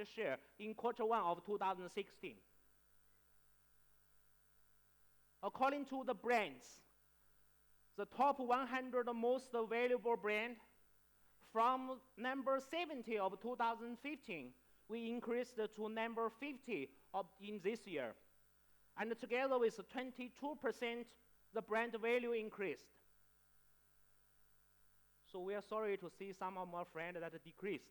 share in Q1 of 2016. According to the brands, the top 100 most valuable brand, from number 70 of 2015, we increased to number 50 in this year. And together with 22%, the brand value increased. So we are sorry to see some of our friends that decreased.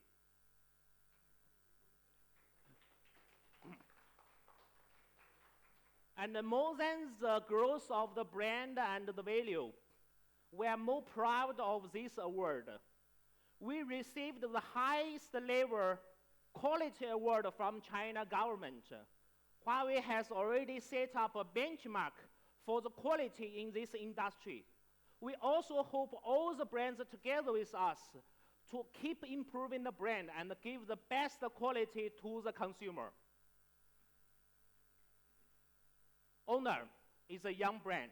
And more than the growth of the brand and the value, we are more proud of this award. We received the highest level quality award from China government. Huawei has already set up a benchmark for the quality in this industry. We also hope all the brands together with us to keep improving the brand and give the best quality to the consumer. Honor is a young brand.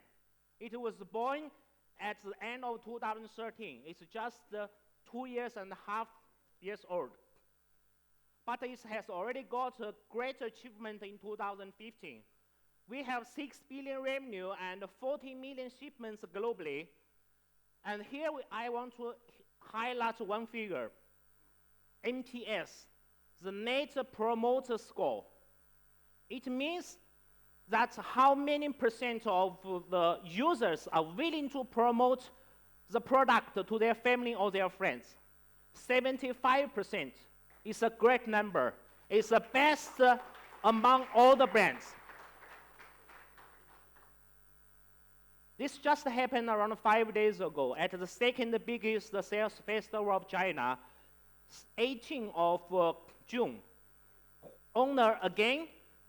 It was born at the end of 2013. It's just 2.5 years old. But it has already got a great achievement in 2015. We have 6 billion revenue and 40 million shipments globally. And here I want to highlight one figure. NPS, the Net Promoter Score. It means that how many % of the users are willing to promote the product to their family or their friends. 75% is a great number. It's the best among all the brands. This just happened around 5 days ago at the second biggest sales festival of China, 18th of June. Honor again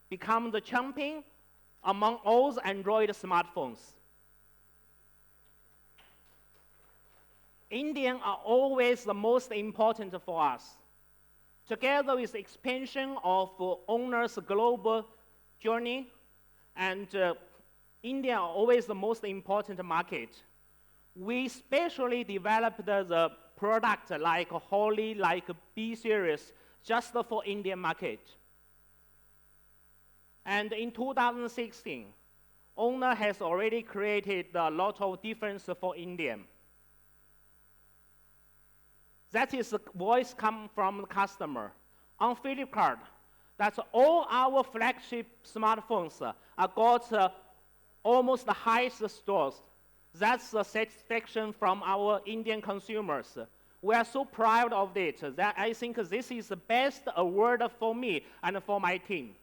become the champion among all the Android smartphones. Indians are always the most important for us. Together with the expansion of Honor's global journey, and India are always the most important market. We specially developed the product like Holly, like B series, just for Indian market. And in 2016, Honor has already created a lot of difference for India. That is the voice come from the customer. On Flipkart, that's all our flagship smartphones are got almost the highest scores. That's the satisfaction from our Indian consumers. We are so proud of it that I think this is the best award for me and for my team.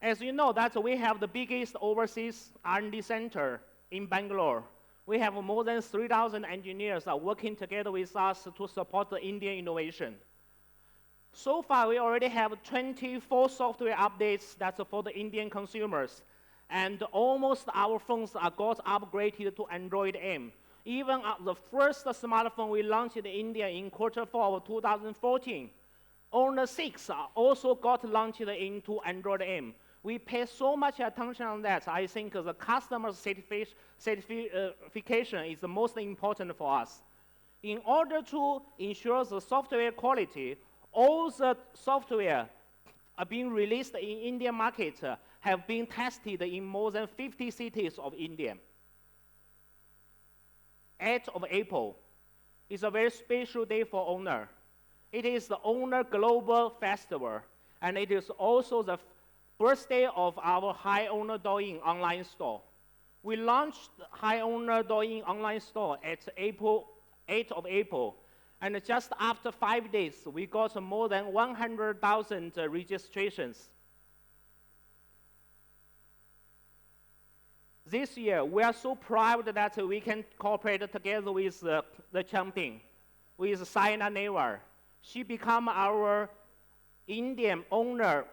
As you know, that we have the biggest overseas R&D center in Bangalore. We have more than 3,000 engineers working together with us to support the Indian innovation. So far, we already have 24 software updates that's for the Indian consumers. And almost our phones are got upgraded to Android M. Even the first smartphone we launched in India in Q4 of 2014, Honor 6 also got launched into Android M. We pay so much attention on that. I think the customer certification is the most important for us. In order to ensure the software quality, all the software are being released in Indian market have been tested in more than 50 cities of India. 8th of April is a very special day for Honor. It is the Honor Global Festival, and it is also the birthday of our Hi Honor Douyin online store. We launched Hi Honor Douyin online store at 8th of April, and just after 5 days, we got more than 100,000 registrations. This year, we are so proud that we can cooperate together with the champion, with Saina Nehwal. She became our Indian Honor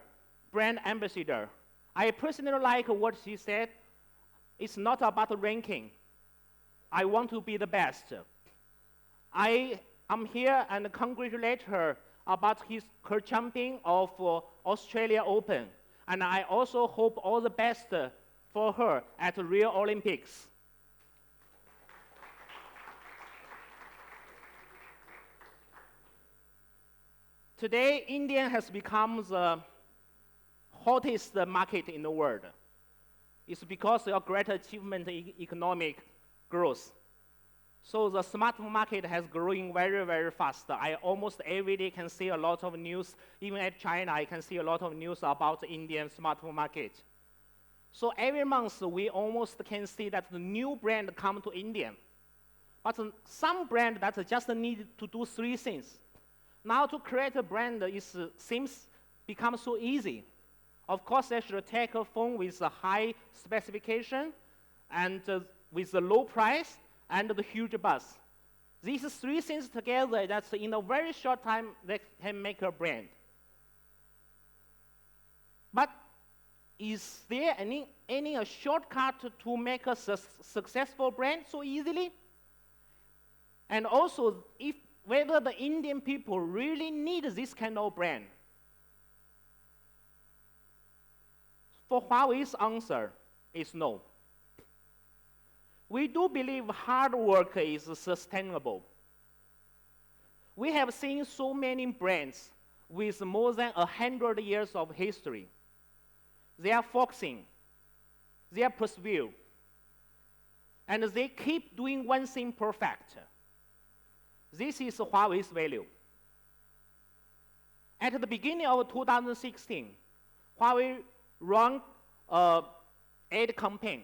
brand ambassador. I personally like what she said. It's not about ranking. I want to be the best. I am here and congratulate her about her champion of Australia Open. And I also hope all the best for her at Rio Olympics. Today, India has become the hottest market in the world. It's because of great achievement in economic growth. So the smartphone market has growing very, very fast. I almost every day can see a lot of news. Even at China, I can see a lot of news about the Indian smartphone market. So every month, we almost can see that the new brand come to India. But some brand that just need to do three things. Now to create a brand seems become so easy. Of course, they should take a phone with a high specification and with a low price and the huge buzz. These three things together, that's in a very short time, they can make a brand. But is there any shortcut to make a successful brand so easily? And also, whether the Indian people really need this kind of brand? For Huawei's answer is no. We do believe hard work is sustainable. We have seen so many brands with more than 100 years of history. They are focusing, they are persevere, and they keep doing one thing perfect. This is Huawei's value. At the beginning of 2016, Huawei ran an ad campaign.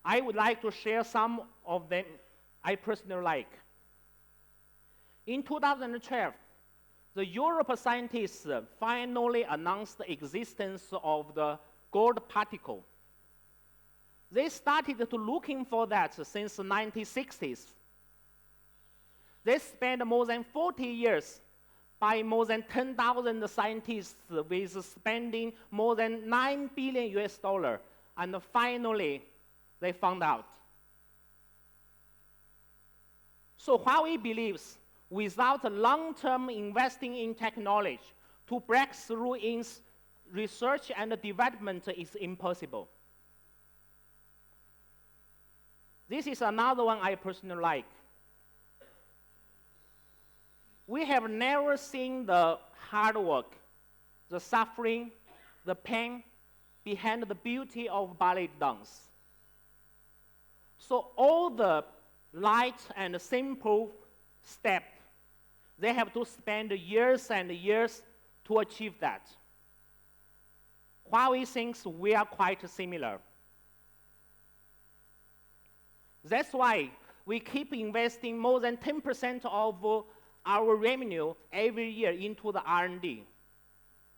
I would like to share some of them I personally like. In 2012, the European scientists finally announced the existence of the gold particle. They started to looking for that since the 1960s. They spent more than 40 years by more than 10,000 scientists with spending more than $9 billion US, and finally, they found out. So Huawei believes without long-term investing in technology, to break through in research and development is impossible. This is another one I personally like. We have never seen the hard work, the suffering, the pain behind the beauty of ballet dance. So all the light and simple steps, they have to spend years and years to achieve that. Huawei thinks we are quite similar. That's why we keep investing more than 10% of our revenue every year into the R&D.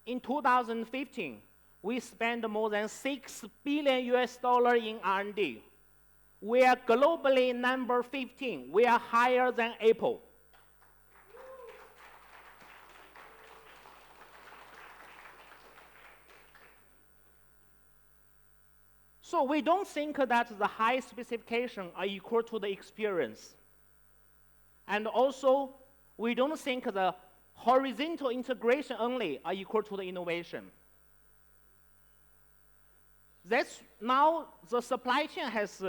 In 2015, we spent more than $6 billion US in R&D. We are globally number 15. We are higher than Apple. So we don't think that the high specification are equal to the experience. And also, we don't think the horizontal integration only are equal to the innovation. That's now the supply chain has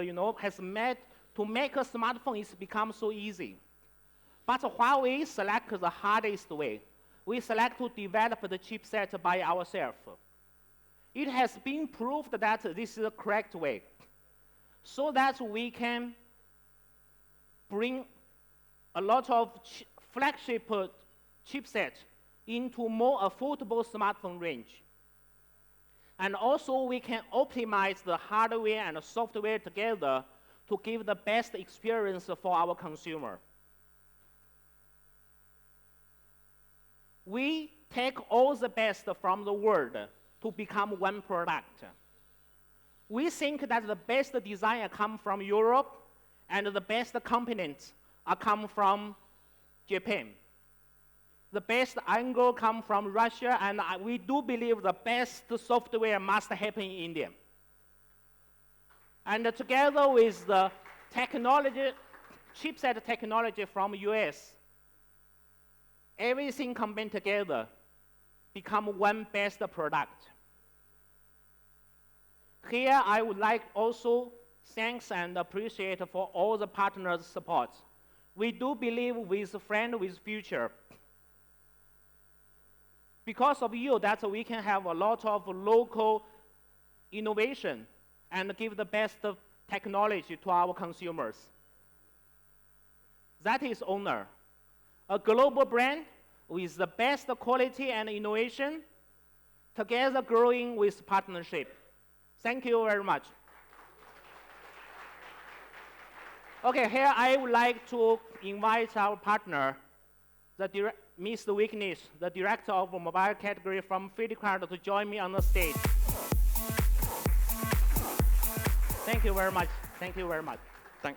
made to make a smartphone is become so easy. But Huawei select the hardest way. We select to develop the chipset by ourselves. It has been proved that this is the correct way, so that we can bring a lot of flagship chipset into more affordable smartphone range. And also we can optimize the hardware and the software together to give the best experience for our consumer. We take all the best from the world to become one product. We think that the best design come from Europe and the best components come from Japan. The best angle come from Russia, and we do believe the best software must happen in India. And together with the technology, chipset technology from US, everything combined together become one best product. Here, I would like also thanks and appreciate for all the partners' support. We do believe with friend, with future. Because of you, that's we can have a lot of local innovation and give the best technology to our consumers. That is Honor, a global brand with the best quality and innovation, together growing with partnership. Thank you very much. Okay, here I would like to invite our partner, Mr. Vignesh, the director of mobile category from Flipkart, to join me on the stage. Thank you very much. Thank you very much.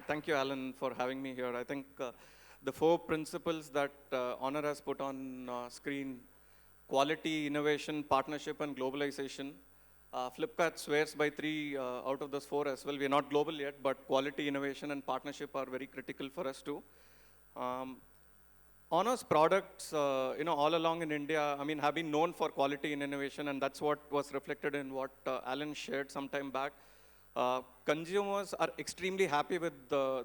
Thank you, Alan, for having me here. I think the 4 principles that Honor has put on screen, quality, innovation, partnership, and globalization. Flipkart swears by 3 out of those 4 as well. We are not global yet, but quality, innovation, and partnership are very critical for us too. Honor's products, all along in India, have been known for quality and innovation, and that's what was reflected in what Alan shared some time back. Consumers are extremely happy with the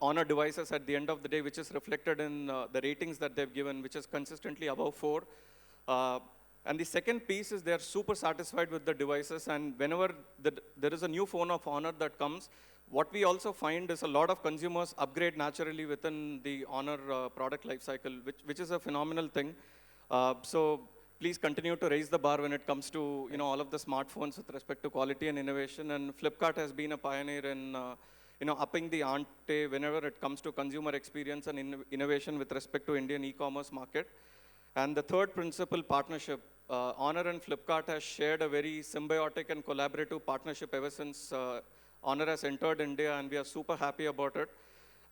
Honor devices at the end of the day, which is reflected in the ratings that they've given, which is consistently above 4. And the second piece is they're super satisfied with the devices, and whenever there is a new phone of Honor that comes, what we also find is a lot of consumers upgrade naturally within the Honor product lifecycle, which is a phenomenal thing. So please continue to raise the bar when it comes to all of the smartphones with respect to quality and innovation. And Flipkart has been a pioneer in upping the ante whenever it comes to consumer experience and innovation with respect to Indian e-commerce market. And the third principle, partnership. Honor and Flipkart has shared a very symbiotic and collaborative partnership ever since Honor has entered India, and we are super happy about it.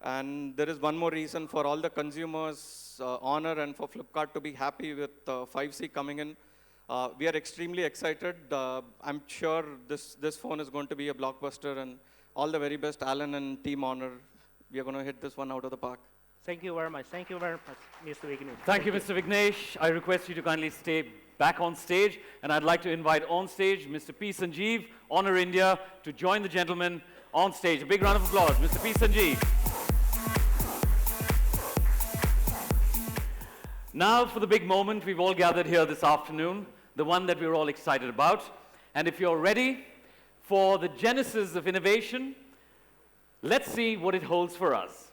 And there is one more reason for all the consumers, Honor and for Flipkart to be happy with 5C coming in. We are extremely excited. I'm sure this phone is going to be a blockbuster, and all the very best, Alan and Team Honor. We are going to hit this one out of the park. Thank you very much. Thank you very much, Mr. Vignesh. Thank you, Mr. Vignesh. I request you to kindly stay back on stage, and I'd like to invite on stage Mr. P. Sanjeev, Honor India, to join the gentleman on stage. A big round of applause, Mr. P. Sanjeev. Now for the big moment we've all gathered here this afternoon, the one that we're all excited about. And if you're ready for the genesis of innovation, let's see what it holds for us.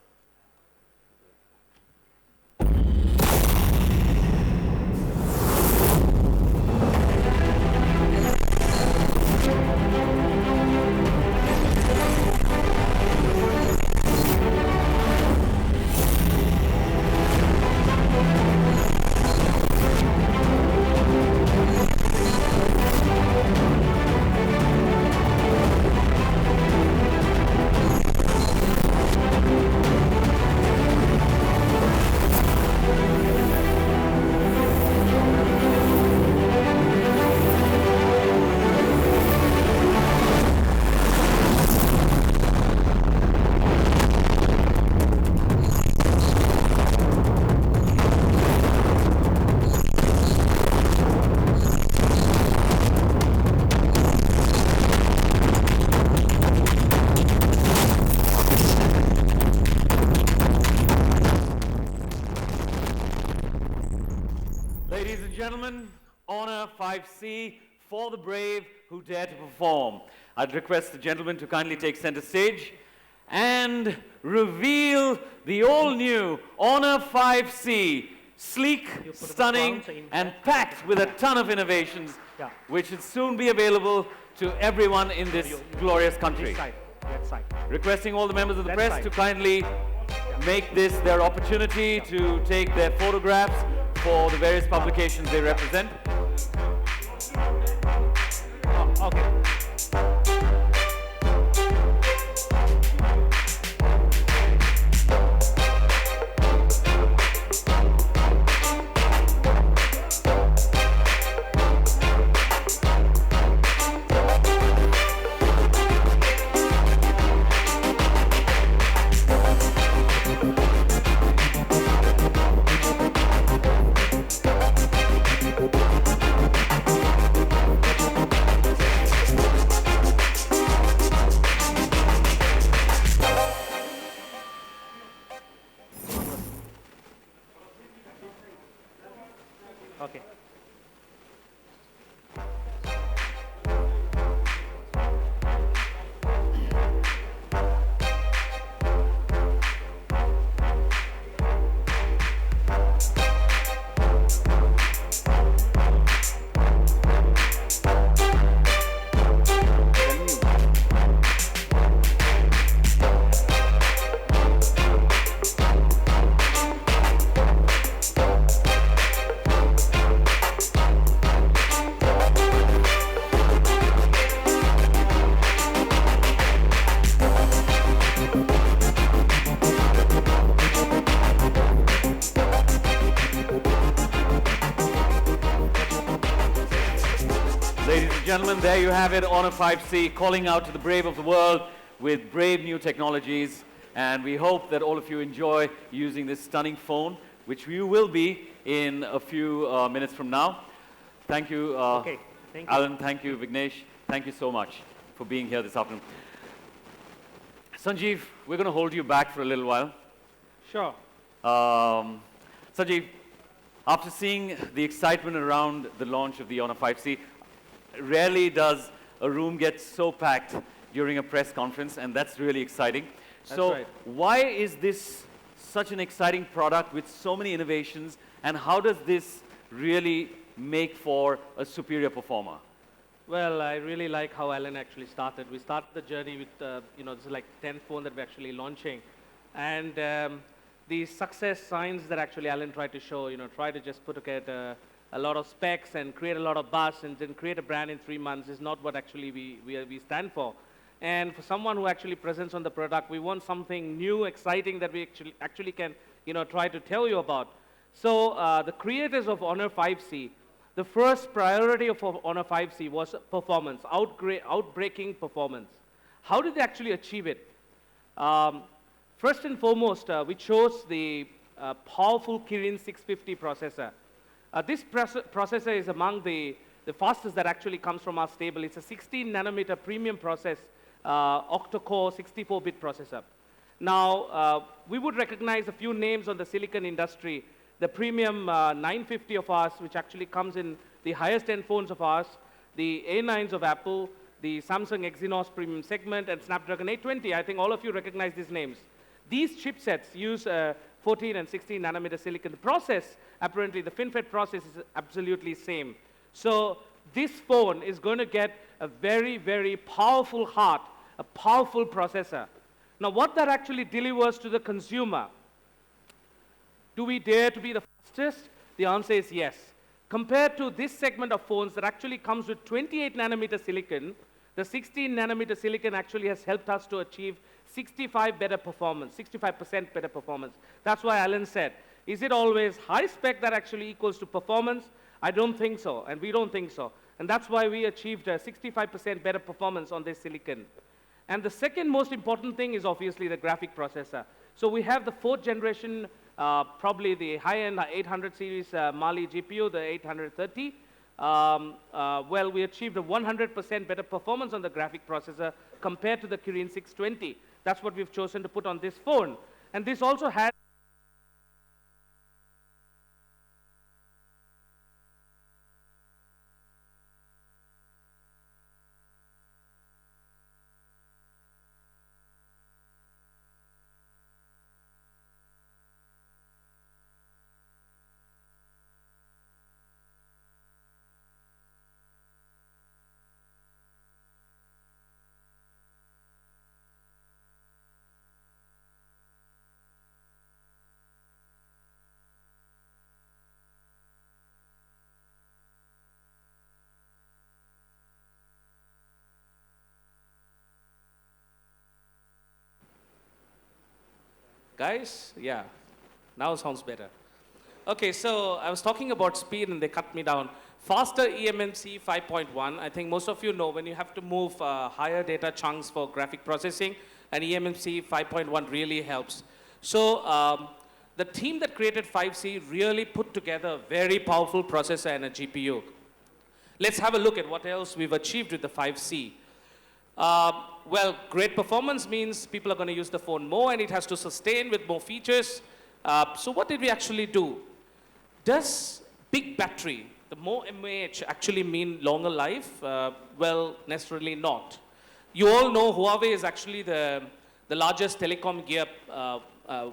Ladies and gentlemen, Honor 5C for the brave who dare to perform. I'd request the gentleman to kindly take center stage and reveal the all-new Honor 5C, sleek, stunning, and packed with a ton of innovations, which should soon be available to everyone in this glorious country. Requesting all the members of the press to kindly make this their opportunity to take their photographs for the various publications they represent. Okay. Okay. gentlemen, there you have it, Honor 5C, calling out to the brave of the world with brave new technologies. And we hope that all of you enjoy using this stunning phone, which you will be in a few minutes from now. Thank you, Okay, thank you. Alan. Thank you, Vignesh. Thank you so much for being here this afternoon. Sanjeev, we're going to hold you back for a little while. Sure. Sanjeev, after seeing the excitement around the launch of the Honor 5C, rarely does a room get so packed during a press conference, and that's really exciting. So right. why is this such an exciting product with so many innovations, and how does this really make for a superior performer? Well, I really like how Alan actually started. We started the journey with, this is like 10th phone that we're actually launching. And the success signs that actually Alan tried to show, try to just put together a lot of specs and create a lot of buzz and then create a brand in 3 months is not what actually we stand for. And for someone who actually presents on the product, we want something new, exciting that we actually can, try to tell you about. So the creators of Honor 5C, the first priority of Honor 5C was performance, outbreaking performance. How did they actually achieve it? First and foremost, we chose the powerful Kirin 650 processor. This processor is among the fastest that actually comes from our stable. It's a 16 nanometer premium process, octa-core 64-bit processor. Now, we would recognize a few names on the silicon industry. The premium 950 of ours, which actually comes in the highest end phones of ours, the A9s of Apple, the Samsung Exynos premium segment, and Snapdragon 820. I think all of you recognize these names. These chipsets use 14 and 16 nanometer silicon. The process, apparently the FinFET process is absolutely same. So this phone is going to get a very, very powerful heart, a powerful processor. Now what that actually delivers to the consumer, do we dare to be the fastest? The answer is yes. Compared to this segment of phones that actually comes with 28 nanometer silicon, the 16 nanometer silicon actually has helped us to achieve 65% better performance. That's why Alan said, is it always high spec that actually equals to performance? I don't think so, and we don't think so. And that's why we achieved a 65% better performance on this silicon. And the second most important thing is obviously the graphic processor. So we have the 4th generation, probably the high-end 800 series Mali GPU, the 830. Well, we achieved a 100% better performance on the graphic processor compared to the Kirin 620. That's what we've chosen to put on this phone. And this also had Guys, yeah, now sounds better. Okay, so I was talking about speed and they cut me down. Faster eMMC 5.1. I think most of you know when you have to move higher data chunks for graphic processing, and eMMC 5.1 really helps. So the team that created 5C really put together a very powerful processor and a GPU. Let's have a look at what else we've achieved with the 5C. Well, great performance means people are going to use the phone more and it has to sustain with more features. So what did we actually do? Does big battery, the more mAh, actually mean longer life? Well, necessarily not. You all know Huawei is actually the largest telecom gear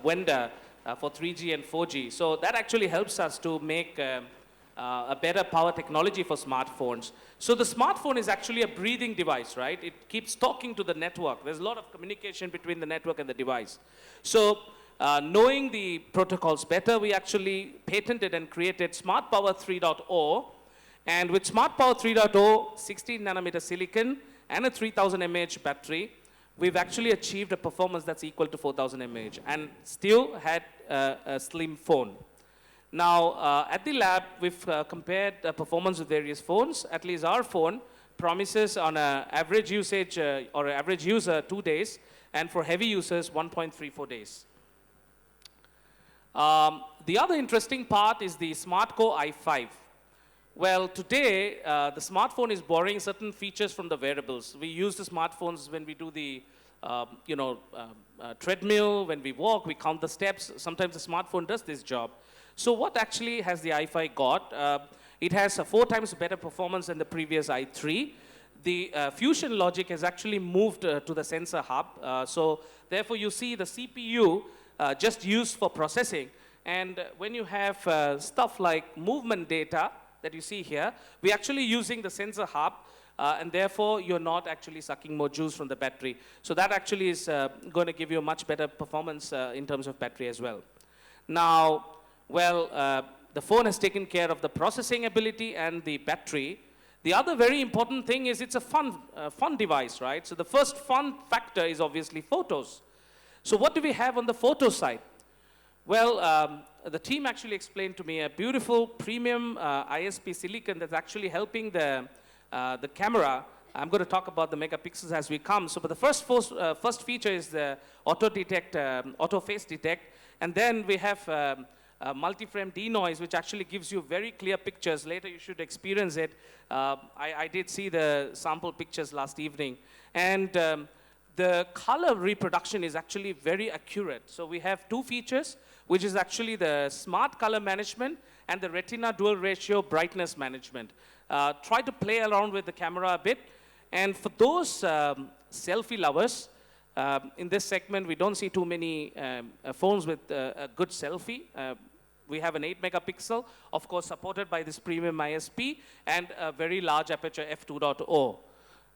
vendor for 3G and 4G. So that actually helps us to make a better power technology for smartphones. So the smartphone is actually a breathing device, right? It keeps talking to the network. There's a lot of communication between the network and the device. So knowing the protocols better, we actually patented and created Smart Power 3.0. And with Smart Power 3.0, 16 nanometer silicon and a 3000 mAh battery, we've actually achieved a performance that's equal to 4000 mAh and still had a slim phone. Now, at the lab, we've compared performance with various phones, at least our phone, promises on an average usage or average user 2 days, and for heavy users 1.34 days. The other interesting part is the SmartCore i5. Well, today, the smartphone is borrowing certain features from the wearables. We use the smartphones when we do the treadmill, when we walk, we count the steps. Sometimes the smartphone does this job. So what actually has the i5 got? It has a 4 times better performance than the previous i3. The fusion logic has actually moved to the sensor hub. So therefore, you see the CPU just used for processing. And when you have stuff like movement data that you see here, we're actually using the sensor hub, and therefore you're not actually sucking more juice from the battery. So that actually is going to give you a much better performance in terms of battery as well. Now, well, the phone has taken care of the processing ability and the battery. The other very important thing is it's a fun device, right? So the first fun factor is obviously photos. So what do we have on the photo side? Well, the team actually explained to me a beautiful premium ISP silicon that's actually helping the camera. I'm going to talk about the megapixels as we come. So, but the first feature is the auto face detect, and then we have multi-frame denoise, which actually gives you very clear pictures. Later, you should experience it. I did see the sample pictures last evening, and the color reproduction is actually very accurate. So we have 2 features, which is actually the smart color management and the retina dual ratio brightness management. Try to play around with the camera a bit. And for those selfie lovers, in this segment, we don't see too many phones with a good selfie. We have an 8 megapixel, of course, supported by this premium ISP, and a very large aperture f2.0.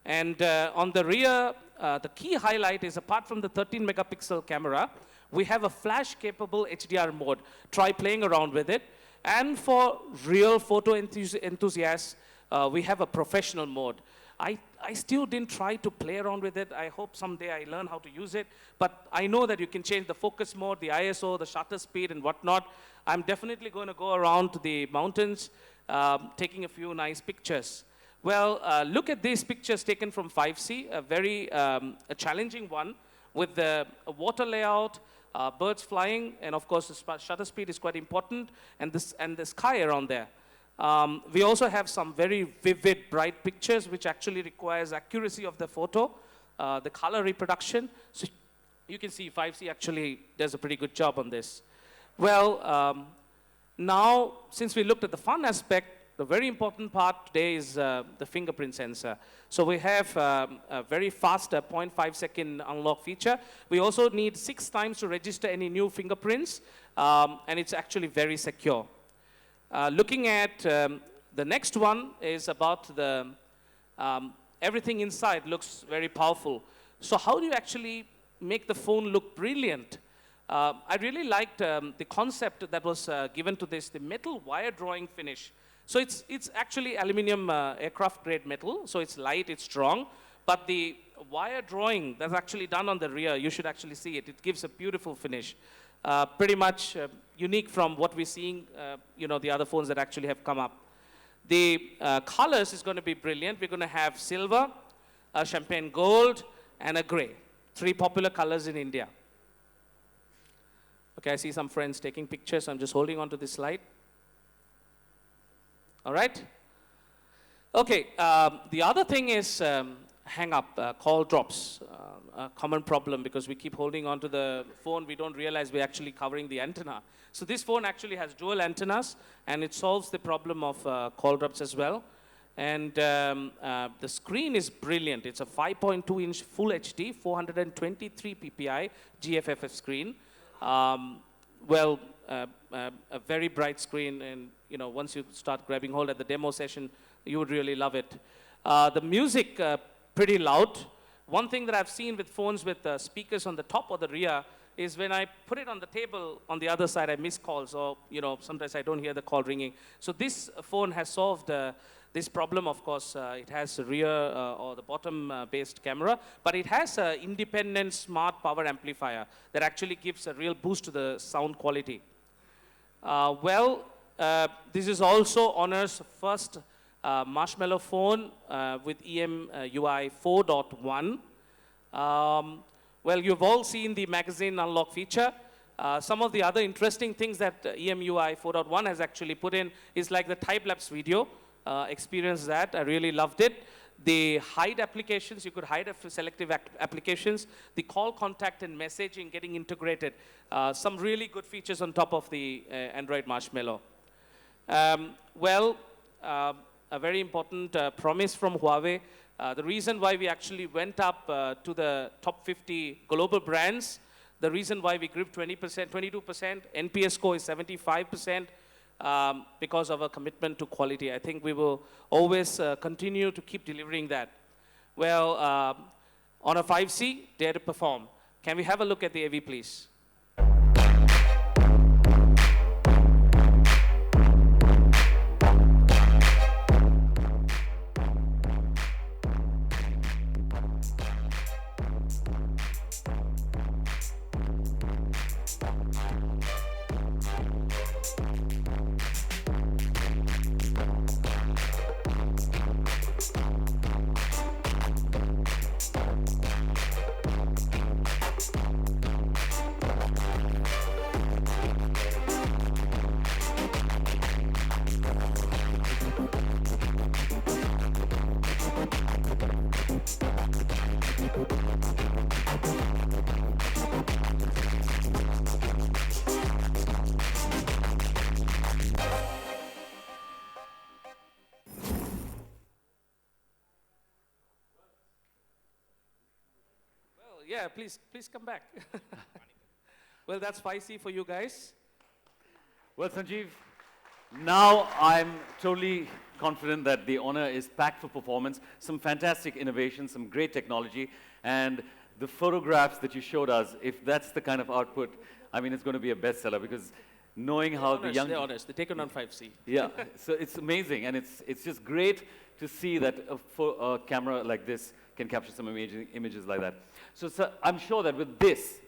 And on the rear, the key highlight is, apart from the 13 megapixel camera, we have a flash-capable HDR mode. Try playing around with it. And for real photo enthusiasts, we have a professional mode. I still didn't try to play around with it. I hope someday I learn how to use it. But I know that you can change the focus mode, the ISO, the shutter speed, and whatnot. I'm definitely going to go around to the mountains, taking a few nice pictures. Well, look at these pictures taken from 5C, a very a challenging one with the water layout, birds flying, and of course the shutter speed is quite important, and the sky around there. We also have some very vivid, bright pictures, which actually requires accuracy of the photo, the color reproduction. So you can see 5C actually does a pretty good job on this. Well, now, since we looked at the fun aspect, the very important part today is the fingerprint sensor. So we have a very fast 0.5 second unlock feature. We also need 6 times to register any new fingerprints, and it's actually very secure. Looking at the next one is about the, everything inside looks very powerful. So how do you actually make the phone look brilliant? I really liked the concept that was given to this, the metal wire drawing finish. So it's actually aluminum aircraft grade metal, so it's light, it's strong, but the wire drawing that's actually done on the rear, you should actually see it. It gives a beautiful finish. Pretty much unique from what we're seeing, the other phones that actually have come up. The colors is going to be brilliant. We're going to have silver, a champagne gold, and a gray. 3 popular colors in India. Okay, I see some friends taking pictures. I'm just holding on to this slide. All right? Okay, the other thing is hang up, call drops. A common problem because we keep holding on to the phone, we don't realize we're actually covering the antenna. So this phone actually has dual antennas, and it solves the problem of call drops as well. And the screen is brilliant. It's a 5.2-inch Full HD, 423 ppi GFFF screen. A very bright screen, and once you start grabbing hold at the demo session, you would really love it. The music, pretty loud. One thing that I've seen with phones with speakers on the top or the rear is when I put it on the table on the other side, I miss calls, or sometimes I don't hear the call ringing. So this phone has solved this problem. Of course, it has a rear or the bottom-based camera, but it has an independent smart power amplifier that actually gives a real boost to the sound quality. This is also Honor's first Marshmallow phone with EMUI 4.1. Well, you've all seen the magazine unlock feature. Some of the other interesting things that EMUI 4.1 has actually put in is like the time-lapse video. Experienced that, I really loved it. The hide applications, you could hide selective applications. The call, contact, and messaging getting integrated. Some really good features on top of the Android Marshmallow. Well, a very important promise from Huawei. The reason why we actually went up to the top 50 global brands, the reason why we grew 20%, 22%, NPS score is 75%, because of our commitment to quality. I think we will always continue to keep delivering that. Well, on a 5C, dare to perform. Can we have a look at the AV, please? Yeah, please come back. Well, that's 5C for you guys. Well, Sanjeev, now I'm totally confident that the Honor is packed for performance, some fantastic innovation, some great technology, and the photographs that you showed us, if that's the kind of output, I mean, it's going to be a bestseller, because knowing how the young... They're honest, they take it on 5C. Yeah, so it's amazing, and it's just great to see that a camera like this can capture some images like that. So, sir, I'm sure that with this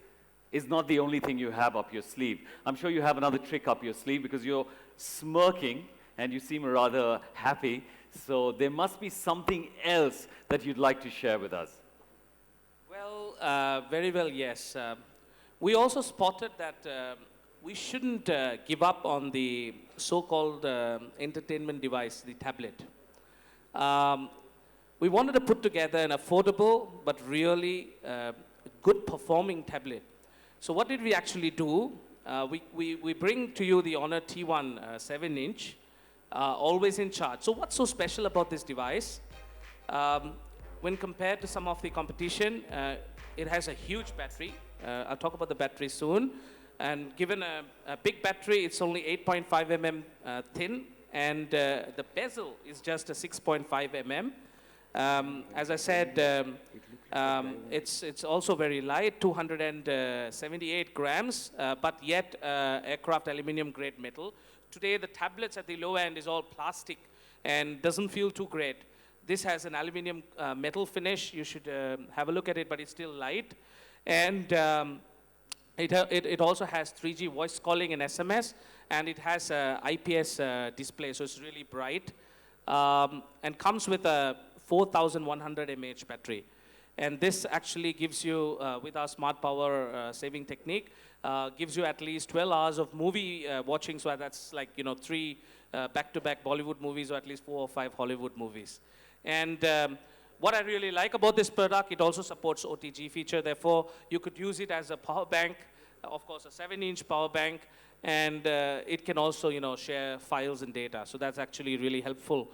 is not the only thing you have up your sleeve. I'm sure you have another trick up your sleeve, because you're smirking and you seem rather happy. So there must be something else that you'd like to share with us. Well, very well, yes. We also spotted that we shouldn't give up on the so-called entertainment device, the tablet. We wanted to put together an affordable but really good performing tablet. So what did we actually do? We bring to you the Honor T1 7-inch, always in charge. So what's so special about this device? When compared to some of the competition, it has a huge battery. I'll talk about the battery soon. And given a big battery, it's only 8.5 mm thin, and the bezel is just a 6.5 mm. As I said, it's also very light, 278 grams, but yet aircraft aluminum grade metal. Today, the tablets at the low end is all plastic and doesn't feel too great. This has an aluminum metal finish. You should have a look at it, but it's still light. And it also has 3G voice calling and SMS, and it has a IPS display, so it's really bright. And comes with a 4,100 mAh battery. And this actually gives you, with our smart power saving technique, gives you at least 12 hours of movie watching. So that's like, 3 back-to-back Bollywood movies, or at least 4 or 5 Hollywood movies. And what I really like about this product, it also supports OTG feature. Therefore, you could use it as a power bank, of course, a 7-inch power bank, and it can also, share files and data. So that's actually really helpful.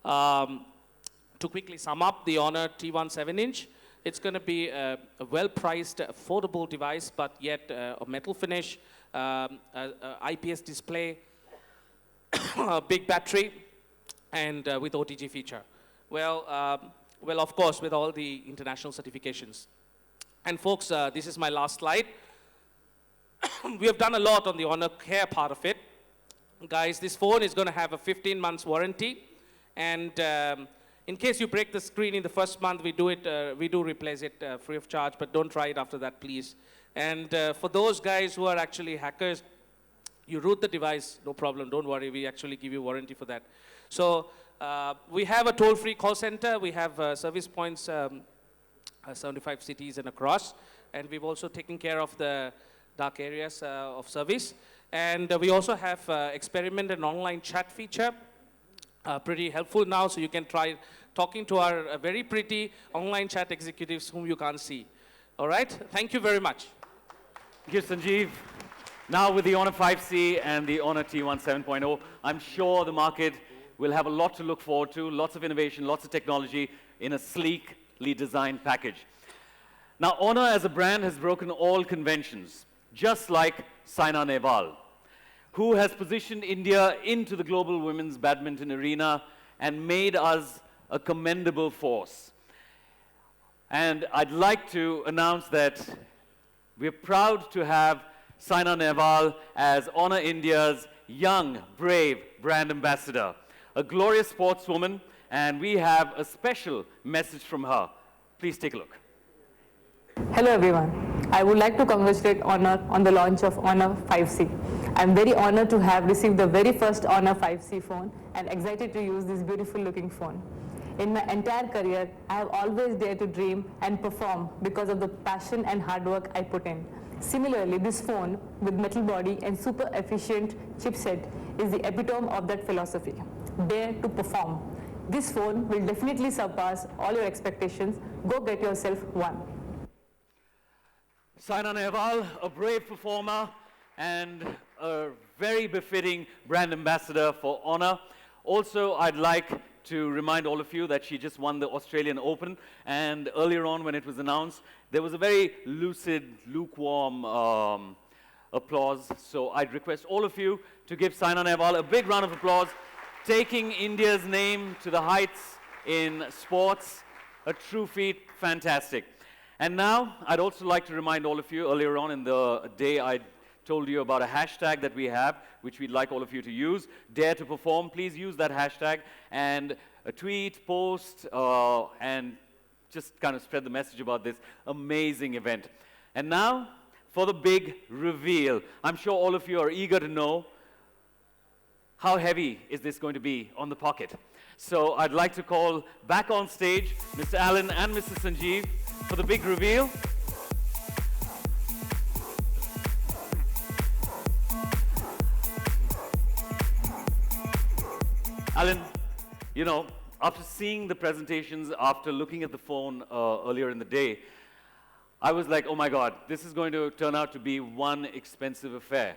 To quickly sum up the Honor T1 7-inch, it's going to be a well-priced, affordable device, but yet a metal finish, IPS display, a big battery, and with OTG feature. Well, of course, with all the international certifications. And folks, this is my last slide. We have done a lot on the Honor Care part of it. Guys, this phone is going to have a 15 months warranty, and in case you break the screen in the first month, we do replace it free of charge, but don't try it after that, please. And for those guys who are actually hackers, you root the device, no problem, don't worry, we actually give you warranty for that. So We have a toll-free call center. We have service points 75 cities and across. And we've also taken care of the dark areas of service. And we also have experiment and online chat feature. Pretty helpful now, so you can try talking to our very pretty online chat executives whom you can't see. All right? Thank you very much. Thank you, Sanjeev. Now with the Honor 5C and the Honor T1 7.0, I'm sure the market will have a lot to look forward to, lots of innovation, lots of technology in a sleekly designed package. Now, Honor as a brand has broken all conventions, just like Saina Nehwal, who has positioned India into the global women's badminton arena and made us a commendable force. And I'd like to announce that we're proud to have Saina Nehwal as Honor India's young, brave brand ambassador, a glorious sportswoman, and we have a special message from her. Please take a look. Hello everyone. I would like to congratulate Honor on the launch of Honor 5C. I'm very honored to have received the very first Honor 5C phone and excited to use this beautiful looking phone. In my entire career, I have always dared to dream and perform because of the passion and hard work I put in. Similarly, this phone with metal body and super efficient chipset is the epitome of that philosophy. Dare to perform. This phone will definitely surpass all your expectations. Go get yourself one. Saina Nehwal, a brave performer and a very befitting brand ambassador for Honor. Also, I'd like to remind all of you that she just won the Australian Open, and earlier on when it was announced, there was a very lucid, lukewarm applause. So I'd request all of you to give Saina Nehwal a big round of applause, taking India's name to the heights in sports. A true feat, fantastic. And now, I'd also like to remind all of you, earlier on in the day, I told you about a hashtag that we have, which we'd like all of you to use, Dare to Perform. Please use that hashtag and tweet, post, and just kind of spread the message about this amazing event. And now, for the big reveal. I'm sure all of you are eager to know how heavy is this going to be on the pocket. So I'd like to call back on stage Mr. Alan and Mr. Sanjeev for the big reveal. Alan, you know, after seeing the presentations, after looking at the phone earlier in the day, I was like, oh my God, this is going to turn out to be one expensive affair.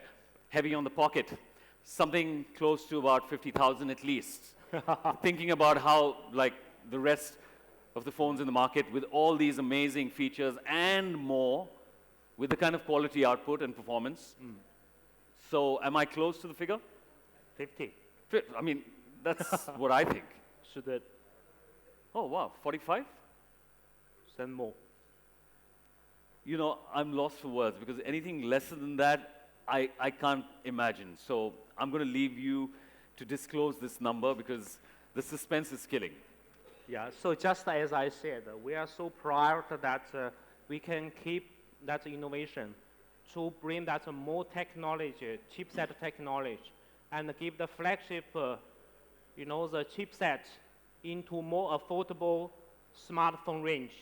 Heavy on the pocket, something close to about 50,000 at least. Thinking about how, like, the rest of the phones in the market with all these amazing features and more, with the kind of quality output and performance. So am I close to the figure? 50. I mean, that's what I think. Should it Oh, wow, 45? send more? You know, I'm lost for words because anything lesser than that, I can't imagine. So I'm going to leave you to disclose this number because the suspense is killing. Yeah, so just as I said, we are so proud that we can keep that innovation to bring that more technology, chipset technology, and give the flagship, the chipset into more affordable smartphone range.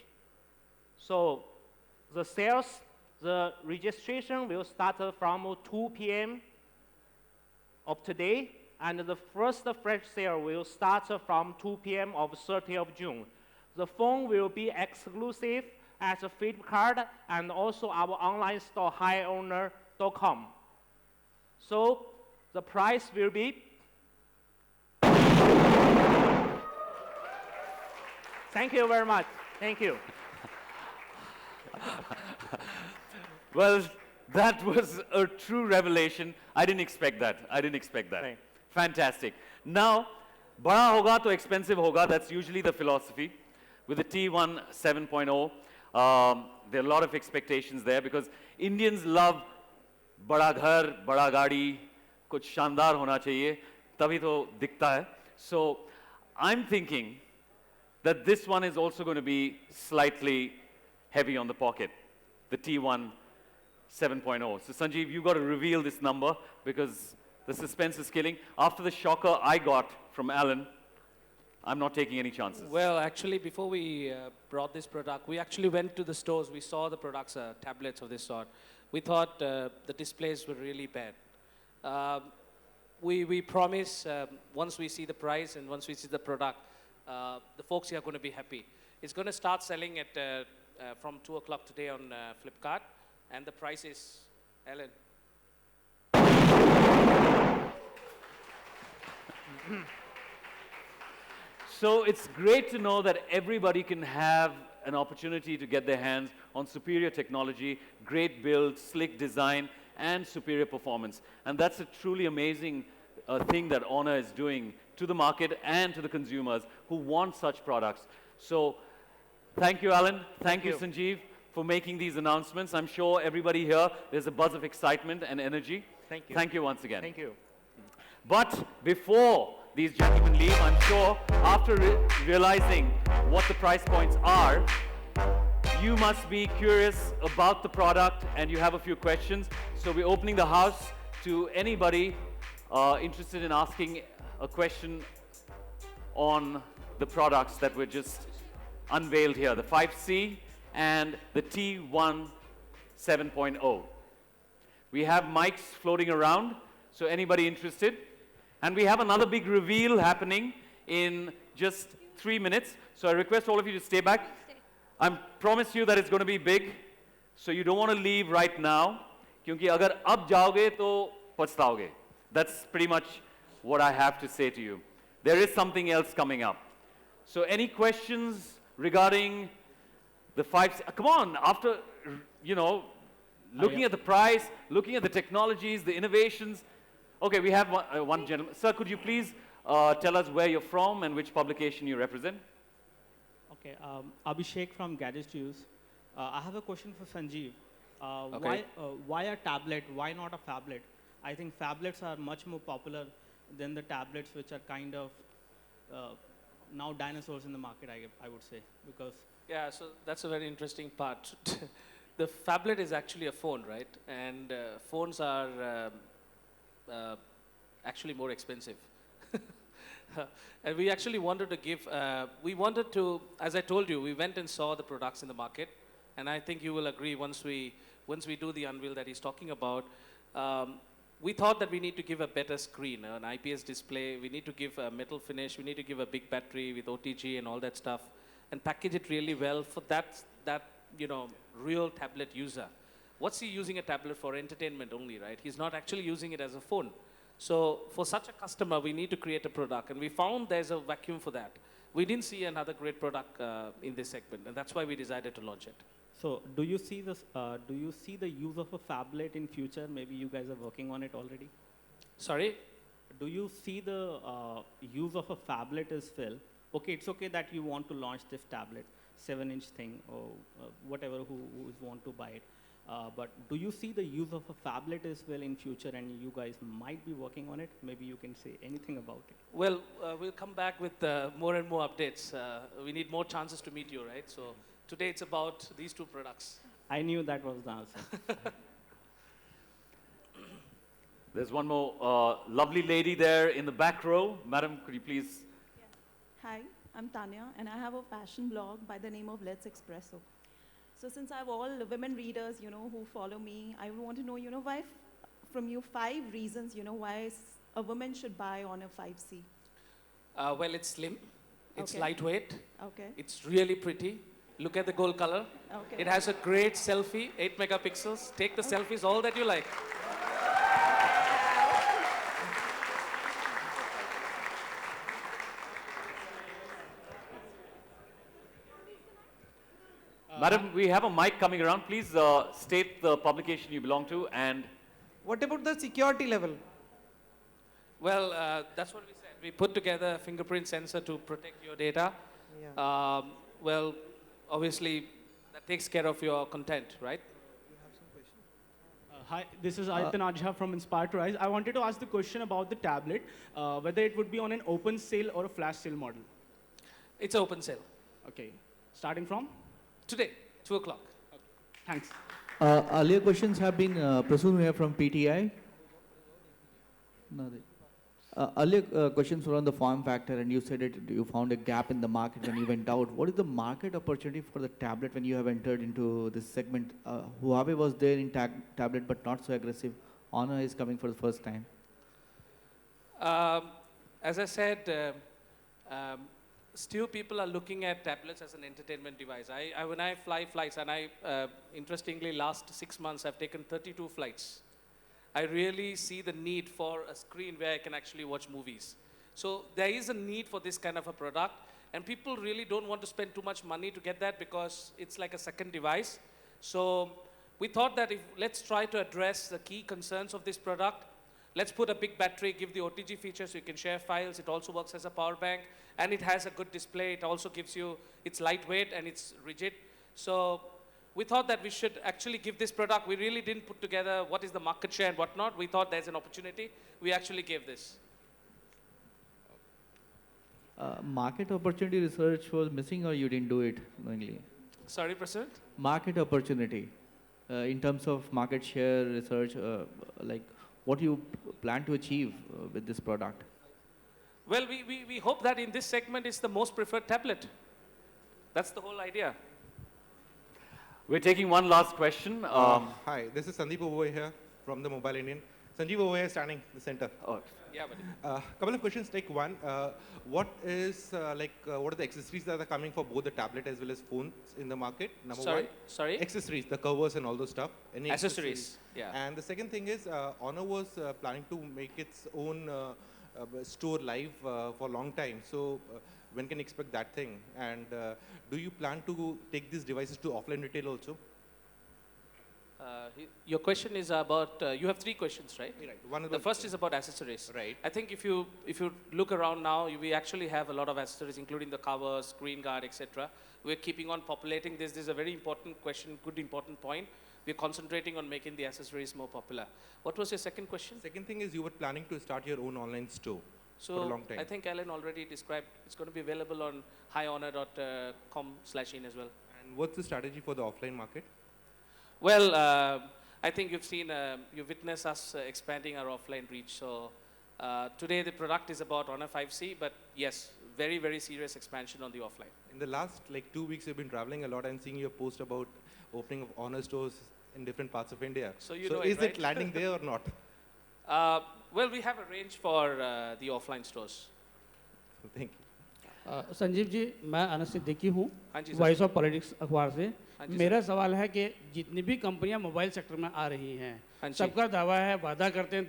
So the sales, the registration will start from 2 p.m. of today, and the first flash sale will start from 2 p.m. of 30th of June. The phone will be exclusive at Flipkart and also our online store, highowner.com. So the price will be... Thank you very much. Thank you. Well, that was a true revelation. I didn't expect that. Right. Fantastic. Now, bada hoga to expensive hoga. That's usually the philosophy. With the T1 7.0, there are a lot of expectations there because Indians love bada ghar, bada gaadi, kuch shandar hona chahiye, tabhi to dikhta hai. So I'm thinking that this one is also going to be slightly heavy on the pocket, the T1 7.0. So Sanjeev, you've got to reveal this number because the suspense is killing. After the shocker I got from Alan, I'm not taking any chances. Well, actually, before we brought this product, we actually went to the stores. We saw the products, tablets of this sort. We thought the displays were really bad. We promise once we see the price and once we see the product, the folks here are going to be happy. It's going to start selling at from 2 o'clock today on Flipkart, and the price is, Ellen. So it's great to know that everybody can have an opportunity to get their hands on superior technology, great build, slick design, and superior performance. And that's a truly amazing thing that Honor is doing to the market and to the consumers who want such products. So thank you, Alan. Thank you, Sanjeev, for making these announcements. I'm sure everybody here, there's a buzz of excitement and energy. Thank you. Thank you once again. Thank you. But before these gentlemen leave, I'm sure after realizing what the price points are, you must be curious about the product and you have a few questions. So we're opening the house to anybody interested in asking a question on the products that were just unveiled here, the 5C and the T1 7.0. We have mics floating around, so anybody interested? And we have another big reveal happening in just 3 minutes. So I request all of you to stay back. I promise you that it's going to be big, so you don't want to leave right now. Kyunki agar ab jaoge to pachtaoge. That's pretty much what I have to say to you. There is something else coming up. So any questions regarding the 5C? Come on, after, you know, looking at the price, looking at the technologies, the innovations. Okay, we have one gentleman. Sir, could you please tell us where you're from and which publication you represent? Okay, Abhishek from Gadgets to Use. I have a question for Sanjeev. Okay. Why a tablet? Why not a phablet? I think phablets are much more popular than the tablets, which are kind of now dinosaurs in the market, I would say, because. Yeah, so that's a very interesting part. The phablet is actually a phone, right? And phones are actually more expensive. And we actually wanted to give, as I told you, we went and saw the products in the market. And I think you will agree once we do the unveil that he's talking about, we thought that we need to give a better screen, an IPS display. We need to give a metal finish. We need to give a big battery with OTG and all that stuff, and package it really well for that you know, real tablet user. What's he using a tablet for? Entertainment only, right? He's not actually using it as a phone. So for such a customer, we need to create a product, and we found there's a vacuum for that. We didn't see another great product in this segment, and that's why we decided to launch it. So do you see this? Do you see the use of a phablet in future? Maybe you guys are working on it already. Sorry? Do you see the use of a phablet as well? Okay, it's okay that you want to launch this tablet, 7-inch thing, or whatever who want to buy it. But do you see the use of a phablet as well in future, and you guys might be working on it? Maybe you can say anything about it. Well, we'll come back with more and more updates. We need more chances to meet you, right? So today it's about these two products. I knew that was the answer. There's one more lovely lady there in the back row. Madam, could you please? Hi, I'm Tanya, and I have a fashion blog by the name of Let's Espresso. So since I have all women readers, you know, who follow me, I want to know, you know, why, from you, 5 reasons, you know, why a woman should buy on a 5C. Well, it's slim, it's Okay. lightweight, Okay. it's really pretty. Look at the gold color. Okay. It has a great selfie, 8 megapixels. Take the selfies, all that you like. Madam, we have a mic coming around. Please state the publication you belong to and. What about the security level? Well, that's what we said. We put together a fingerprint sensor to protect your data. Yeah. Well, obviously, that takes care of your content, right? Hi, this is Aditya Najha from Inspire to Rise. I wanted to ask the question about the tablet, whether it would be on an open sale or a flash sale model. It's open sale. Okay, starting from? Today, 2 o'clock. Thanks. Earlier questions have been Prasoon here from PTI. Earlier questions were on the form factor, and you said that you found a gap in the market when you went out. What is the market opportunity for the tablet when you have entered into this segment? Huawei was there in tablet, but not so aggressive. Honor is coming for the first time. As I said, still people are looking at tablets as an entertainment device. When I fly flights, and interestingly, last 6 months, I've taken 32 flights. I really see the need for a screen where I can actually watch movies. So there is a need for this kind of a product, and people really don't want to spend too much money to get that because it's like a second device. So we thought that let's try to address the key concerns of this product. Let's put a big battery, give the OTG feature so you can share files. It also works as a power bank, and it has a good display. It also gives you, it's lightweight and it's rigid. So we thought that we should actually give this product. We really didn't put together what is the market share and whatnot. We thought there's an opportunity. We actually gave this. Market opportunity research was missing, or you didn't do it knowingly? Sorry, President? Market opportunity. In terms of market share research, like what you plan to achieve with this product? Well, we hope that in this segment it's the most preferred tablet. That's the whole idea. We're taking one last question. Hi, this is Sandeep over here from the Mobile Indian. Sanjeev over here standing in the center. Oh. Yeah, buddy. Couple of questions. Take one. What are the accessories that are coming for both the tablet as well as phones in the market? Number one. Sorry? Accessories, the covers and all those stuff. Any Accessories, yeah. And the second thing is, Honor was planning to make its own store live for a long time. So when can you expect that thing? And do you plan to take these devices to offline retail also? Your question is about, you have 3 questions, right? Right. One of The first is about accessories. Right. I think if you look around now, we actually have a lot of accessories, including the cover, screen guard, etc. We're keeping on populating this. This is a very important question, good important point. We're concentrating on making the accessories more popular. What was your second question? Second thing is you were planning to start your own online store for a long time. I think Alan already described, it's going to be available on highhonor.com/in as well. And what's the strategy for the offline market? Well, I think you've seen, you witnessed us expanding our offline reach. So today the product is about Honor 5C, but yes, very, very serious expansion on the offline. In the last 2 weeks, you've been traveling a lot and seeing your post about opening of Honor stores in different parts of India. So is it landing there or not? Well, we have a range for the offline stores. Thank you. Sanjeev ji, मैं अनस सिद्दीकी हूँ, हाँ जी sir. Voice of politics अखबार से। हाँ जी मेरा सवाल है कि जितनी भी कंपनियां मोबाइल सेक्टर में आ रही हाँ हैं, जी। सबका दावा है,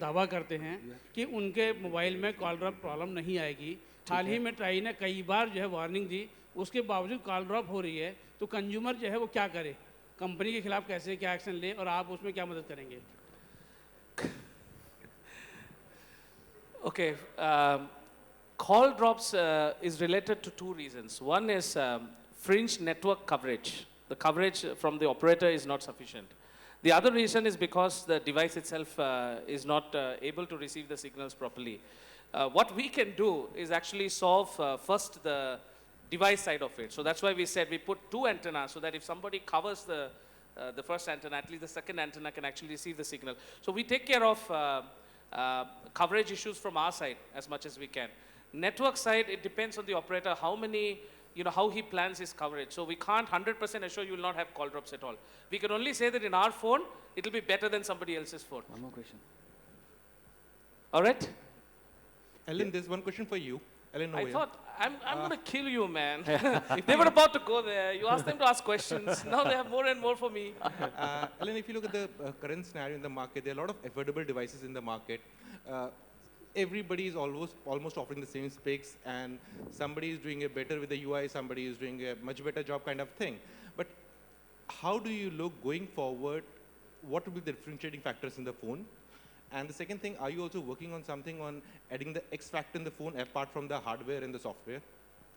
दावा करते हैं कि उनके मोबाइल में कॉल ड्रॉप प्रॉब्लम नहीं आएगी। हाल ही में ट्राई ने कई बार जो है वार्निंग दी, उसके बावजूद कॉल ड्रॉप हो रही है, तो कंज्यूमर जो है वो क्या करे, कंपनी के खिलाफ कैसे क्या एक्शन ले, और आप उसमें क्या मदद करेंगे? Okay. Call drops is related to 2 reasons. One is fringe network coverage. The coverage from the operator is not sufficient. The other reason is because the device itself is not able to receive the signals properly. What we can do is actually solve first the device side of it. So that's why we said we put 2 antennas so that if somebody covers the first antenna, at least the second antenna can actually receive the signal. So we take care of coverage issues from our side as much as we can. Network side, it depends on the operator, how many, how he plans his coverage. So we can't 100% assure you will not have call drops at all. We can only say that in our phone, it will be better than somebody else's phone. One more question. All right? Ellen, there's one question for you. Ellen, I over thought, I'm going to kill you, man. They were about to go there. You asked them to ask questions. Now they have more and more for me. Ellen, if you look at the current scenario in the market, there are a lot of affordable devices in the market. Everybody is almost offering the same specs, and somebody is doing it better with the UI, somebody is doing a much better job kind of thing. But how do you look going forward? What would be the differentiating factors in the phone? And the second thing, are you also working on something on adding the X factor in the phone apart from the hardware and the software?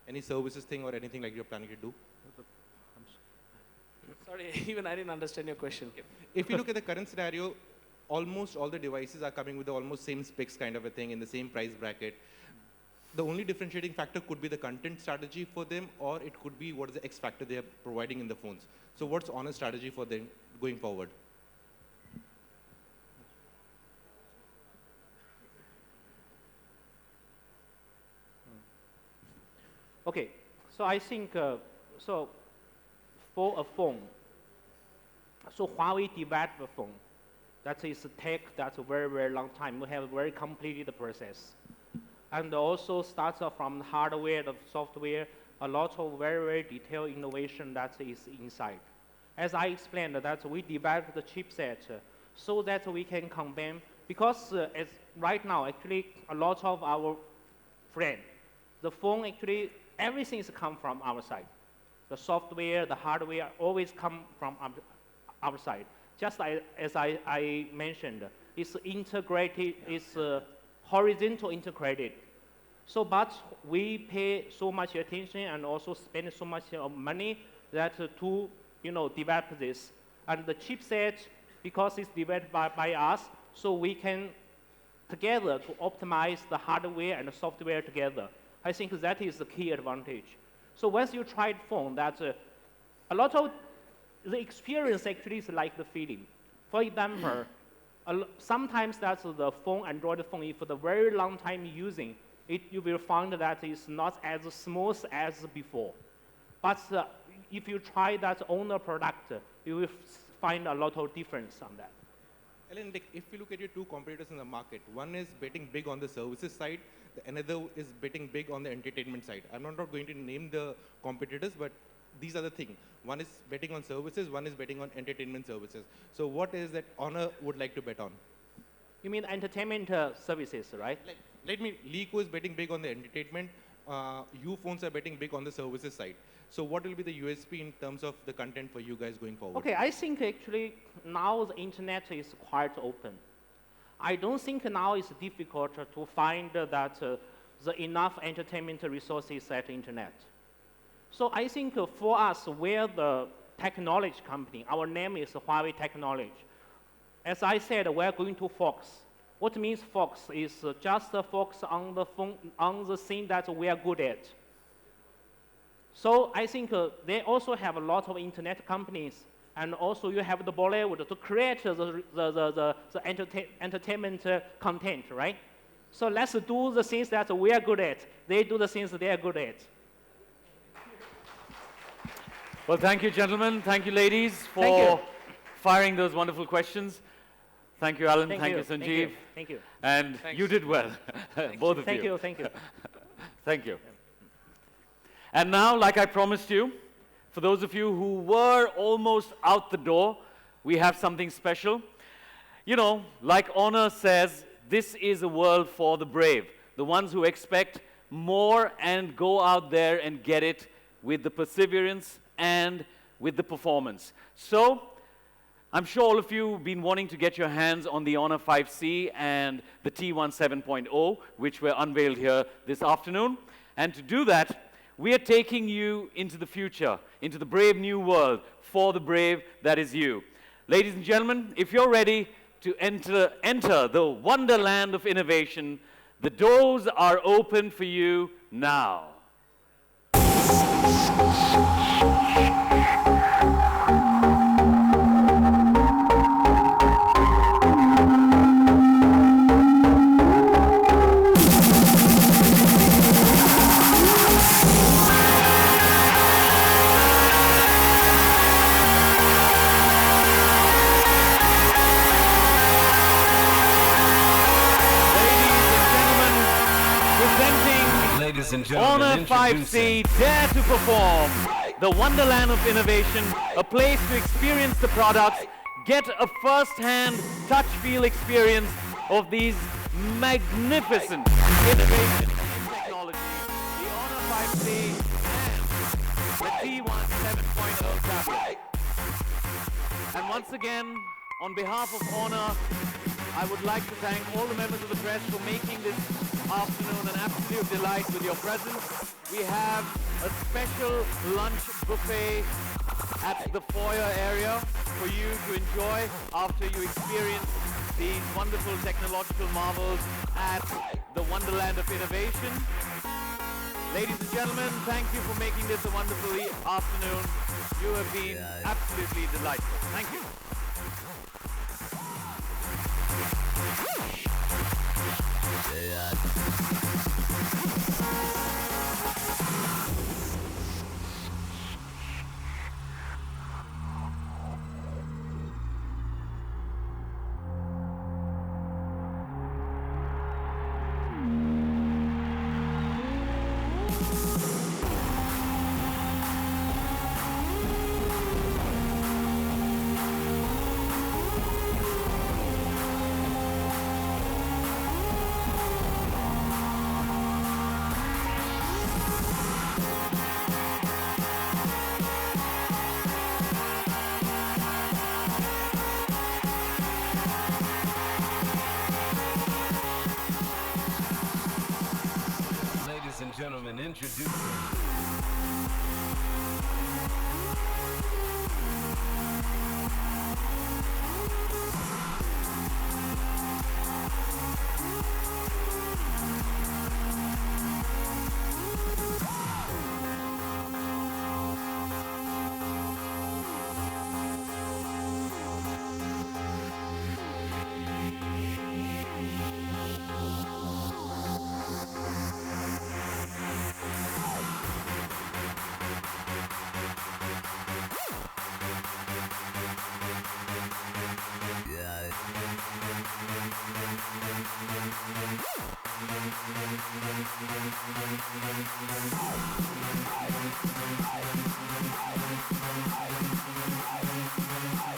Any services thing or anything like you're planning to do? Sorry, even I didn't understand your question. If you look at the current scenario, almost all the devices are coming with the almost same specs kind of a thing in the same price bracket. The only differentiating factor could be the content strategy for them, or it could be what is the X factor they are providing in the phones. So what's Honor's strategy for them going forward? Okay, so I think, so for a phone, so Huawei developed a phone. That is take that's a very, very long time. We have a very completed process. And also starts from the hardware, the software, a lot of very, very detailed innovation that is inside. As I explained, that we developed the chipset so that we can combine, because as right now, actually, a lot of our friends, the phone actually, everything is come from our side. The software, the hardware always come from our side. Just as I mentioned, it's integrated, it's horizontal integrated. So, but we pay so much attention and also spend so much money that to, develop this. And the chipset, because it's developed by us, so we can together to optimize the hardware and the software together. I think that is the key advantage. So once you tried phone, that's a lot of the experience actually is like the feeling. For example, sometimes that's the phone, Android phone, if for the very long time using, you will find that it's not as smooth as before. But if you try that owner product, you will find a lot of difference on that. Ellen, if you look at your two competitors in the market, one is betting big on the services side, the another is betting big on the entertainment side. I'm not going to name the competitors, but these are the things. One is betting on services, one is betting on entertainment services. So what is that Honor would like to bet on? You mean entertainment services, right? Let me, Leeco is betting big on the entertainment, you phones are betting big on the services side. So what will be the USP in terms of the content for you guys going forward? Okay, I think actually now the internet is quite open. I don't think now it's difficult to find that the enough entertainment resources at internet. So I think for us, we're the technology company. Our name is Huawei Technology. As I said, we're going to focus. What means focus is just focus on the phone, on the thing that we are good at. So I think they also have a lot of internet companies, and also you have the Bollywood to create the entertainment content, right? So let's do the things that we are good at. They do the things they are good at. Well, thank you, gentlemen. Thank you, ladies, for firing those wonderful questions. Thank you, Alan. Thank you, Sanjeev. Thank you. And you did well, both of you. Thank you. Thank you. And now, like I promised you, for those of you who were almost out the door, we have something special. You know, like Honor says, this is a world for the brave, the ones who expect more and go out there and get it with the perseverance and with the performance. So, I'm sure all of you have been wanting to get your hands on the Honor 5C and the T1 7.0, which were unveiled here this afternoon. And to do that, we are taking you into the future, into the brave new world for the brave that is you. Ladies and gentlemen, if you're ready to enter the wonderland of innovation, the doors are open for you now. Honor 5C, dare to perform. The wonderland of innovation, a place to experience the products, get a first-hand touch-feel experience of these magnificent innovations in technology. The Honor 5C and the T1 7.0 tablet. And once again, on behalf of Honor, I would like to thank all the members of the press for making this afternoon an absolute delight with your presence. We have a special lunch buffet at the foyer area for you to enjoy after you experience these wonderful technological marvels at the Wonderland of Innovation. Ladies and gentlemen, thank you for making this a wonderful afternoon. You have been absolutely delightful. Thank you. gentlemen, introducing.